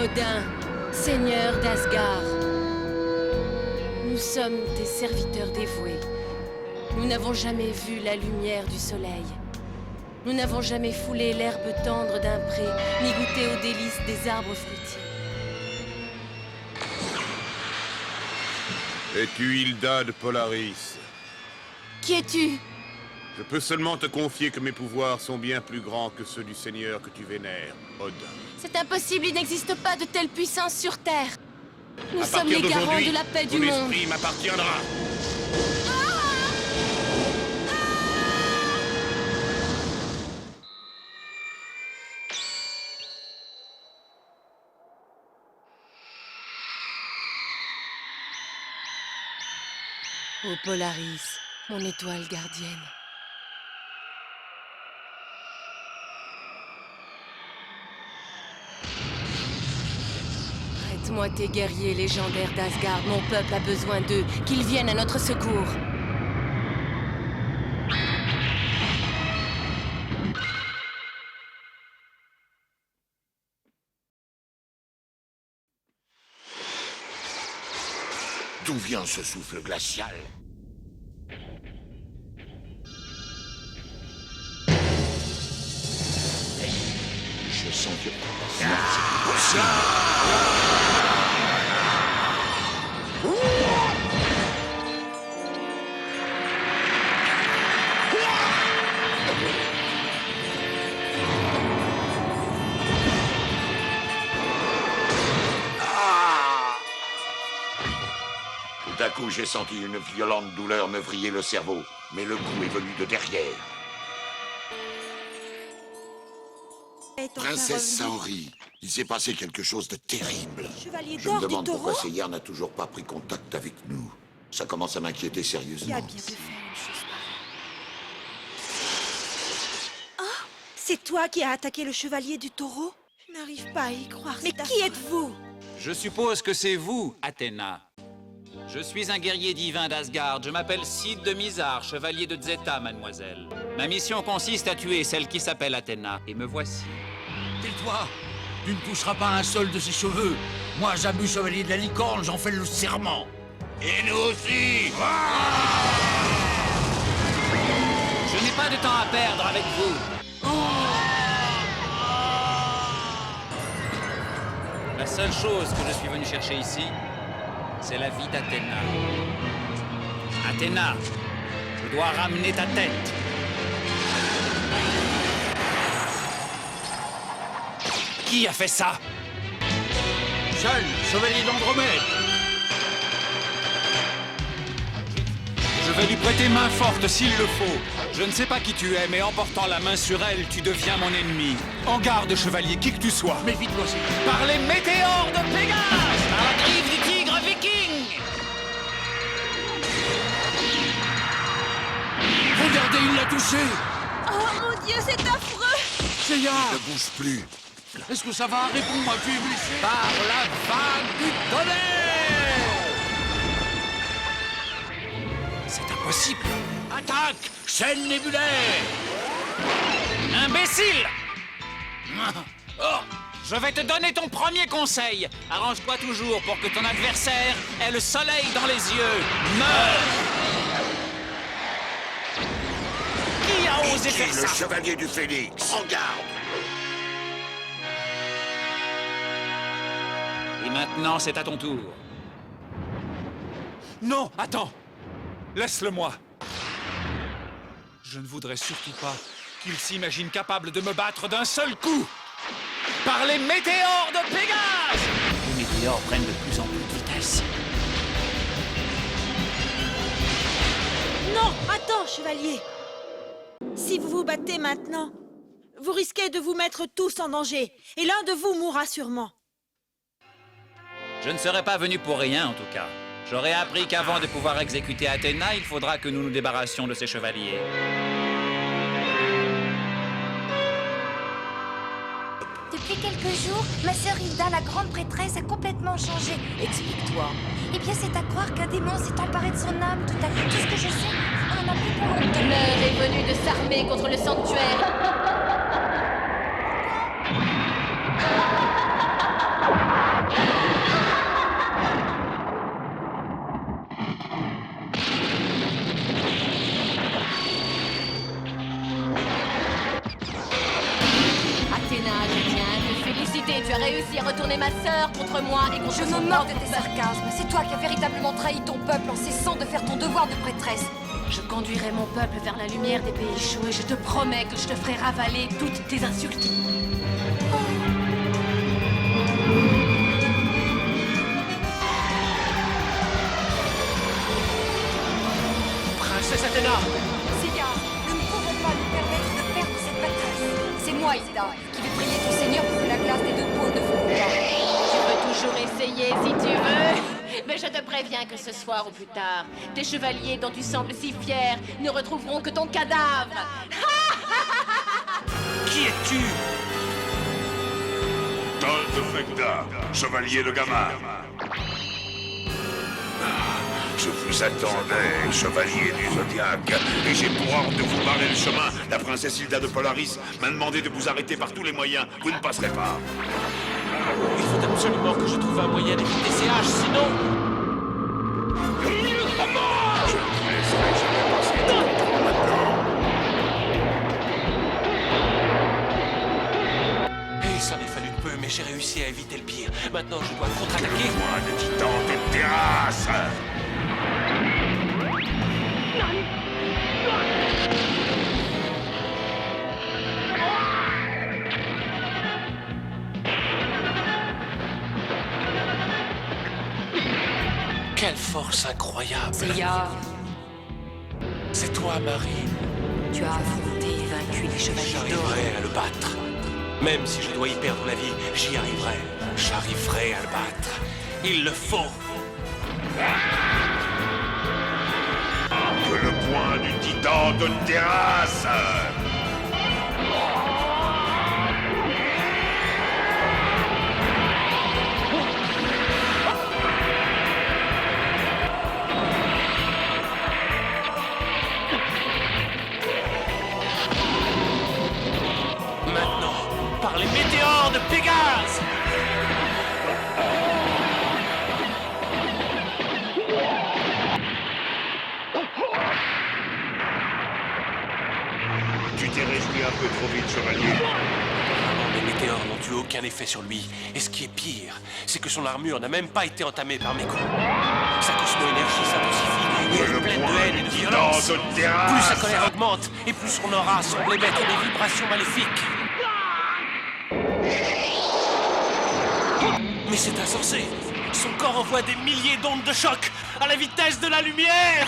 Odin, seigneur d'Asgard. Nous sommes tes serviteurs dévoués. Nous n'avons jamais vu la lumière du soleil. Nous n'avons jamais foulé l'herbe tendre d'un pré, ni goûté aux délices des arbres fruitiers. Es-tu Hilda de Polaris? Qui es-tu? Je peux seulement te confier que mes pouvoirs sont bien plus grands que ceux du seigneur que tu vénères, Odin. C'est impossible, il n'existe pas de telle puissance sur Terre. Nous À sommes partir les garants d'aujourd'hui, de la paix du ton monde. esprit m'appartiendra. Ô Polaris, mon étoile gardienne. Prête-moi tes guerriers légendaires d'Asgard. Mon peuple a besoin d'eux. Qu'ils viennent à notre secours. D'où vient ce souffle glacial? Je sens que... Non, c'est pas possible. Tout à coup, j'ai senti une violente douleur me vriller le cerveau, mais le coup est venu de derrière. Princesse Saori, il s'est passé quelque chose de terrible. Chevalier Je me d'or du demande pourquoi taureau. Seyar n'a toujours pas pris contact avec nous. Ça commence à m'inquiéter Qui sérieusement. a bien pu faire une chose pareille. Ah, c'est toi qui as attaqué le chevalier du taureau? Je n'arrive pas à y croire. Mais qui êtes-vous? Je suppose que c'est vous, Athéna. Je suis un guerrier divin d'Asgard. Je m'appelle Cid de Mizar, chevalier de Zeta, mademoiselle. Ma mission consiste à tuer celle qui s'appelle Athéna. Et me voici. Tais-toi! Tu ne toucheras pas un seul de ses cheveux. Moi, Zabu, chevalier de la licorne, j'en fais le serment. Et nous aussi! Je n'ai pas de temps à perdre avec vous. La seule chose que je suis venu chercher ici, c'est la vie d'Athéna. Athéna, je dois ramener ta tête. Qui a fait ça? Seul, chevalier d'Andromède. Je vais lui prêter main forte s'il le faut. Je ne sais pas qui tu es, mais en portant la main sur elle, tu deviens mon ennemi. En garde, chevalier, qui que tu sois. Méfie-toi, c'est... Par les météores de Pégase! Par la griffe du tigre viking! Regardez, il l'a touché. Oh mon Dieu, c'est affreux! Seyar, Ne bouge plus. est-ce que ça va? Réponds-moi, tu es blessé? Par la vague du tonnerre! C'est impossible! Attaque! Chaîne nébulaire! Imbécile! Oh, je vais te donner ton premier conseil. Arrange-toi toujours pour que ton adversaire ait le soleil dans les yeux. Meurs! Qui a osé faire Le ça? chevalier du Phénix. En garde! Et maintenant, c'est à ton tour. Non, attends! Laisse-le-moi. Je ne voudrais surtout pas qu'il s'imagine capable de me battre d'un seul coup. Par les météores de Pégase! Les météores prennent de plus en plus de vitesse. Non, attends, chevalier. Si vous vous battez maintenant, vous risquez de vous mettre tous en danger. Et l'un de vous mourra sûrement. Je ne serais pas venu pour rien, en tout cas. J'aurais appris qu'avant de pouvoir exécuter Athéna, il faudra que nous nous débarrassions de ces chevaliers. Depuis quelques jours, ma sœur Hilda, la grande prêtresse, a complètement changé. Explique-toi. Eh bien, c'est à croire qu'un démon s'est emparé de son âme tout à coup. Tout ce que je sais, on en a plus pour longtemps. L'heure est venue de s'armer contre le sanctuaire. Tu as réussi à retourner ma sœur contre moi et contre Je son me moque de propre tes peuple. sarcasmes. C'est toi qui as véritablement trahi ton peuple en cessant de faire ton devoir de prêtresse. Je conduirai mon peuple vers la lumière des pays chauds et je te promets que je te ferai ravaler toutes tes insultes. Princesse Athéna! Seigneur, nous ne pouvons pas nous permettre de perdre cette bataille. C'est moi, Hilda, qui vais prier ton Seigneur pour que la glace des deux pôles ne fonde pas. Tu peux toujours essayer si tu veux. Mais je te préviens que ce soir ou plus tard, tes chevaliers dont tu sembles si fier ne retrouveront que ton cadavre. Qui es-tu? Tol de Fegda, chevalier de Gamar. Je vous attendais, chevalier du Zodiaque, et j'ai pour ordre de vous barrer le chemin. La princesse Hilda de Polaris m'a demandé de vous arrêter par tous les moyens. Vous ne passerez pas. Il faut absolument que je trouve un moyen d'éviter ces haches, sinon... Je ne vous laisserai jamais passer tout le temps maintenant. Et ça m'est fallu peu, mais j'ai réussi à éviter le pire. Maintenant, je dois contre-attaquer. Moi, le titan de terrasse. Quelle force incroyable! Seigneur, C'est toi, Marine. tu as affronté et vaincu les chevaliers d'or. J'arriverai à le battre. Même si je dois y perdre la vie, j'y arriverai. J'arriverai à le battre. Il le faut. Que le poing du titan de terrasse. Maintenant, par les météores de Pégase! Tu t'es réjoui un peu trop vite, chevalier. Vraiment, les météores n'ont eu aucun effet sur lui. Et ce qui est pire, c'est que son armure n'a même pas été entamée par mes coups. Sa cosmo-énergie s'intensifie et Que elle le est pleine de poing haine et du de titan violence. de Plus terrasse. sa colère augmente, et plus son aura semble émettre des vibrations maléfiques. Mais c'est insensé! Son corps envoie des milliers d'ondes de choc à la vitesse de la lumière!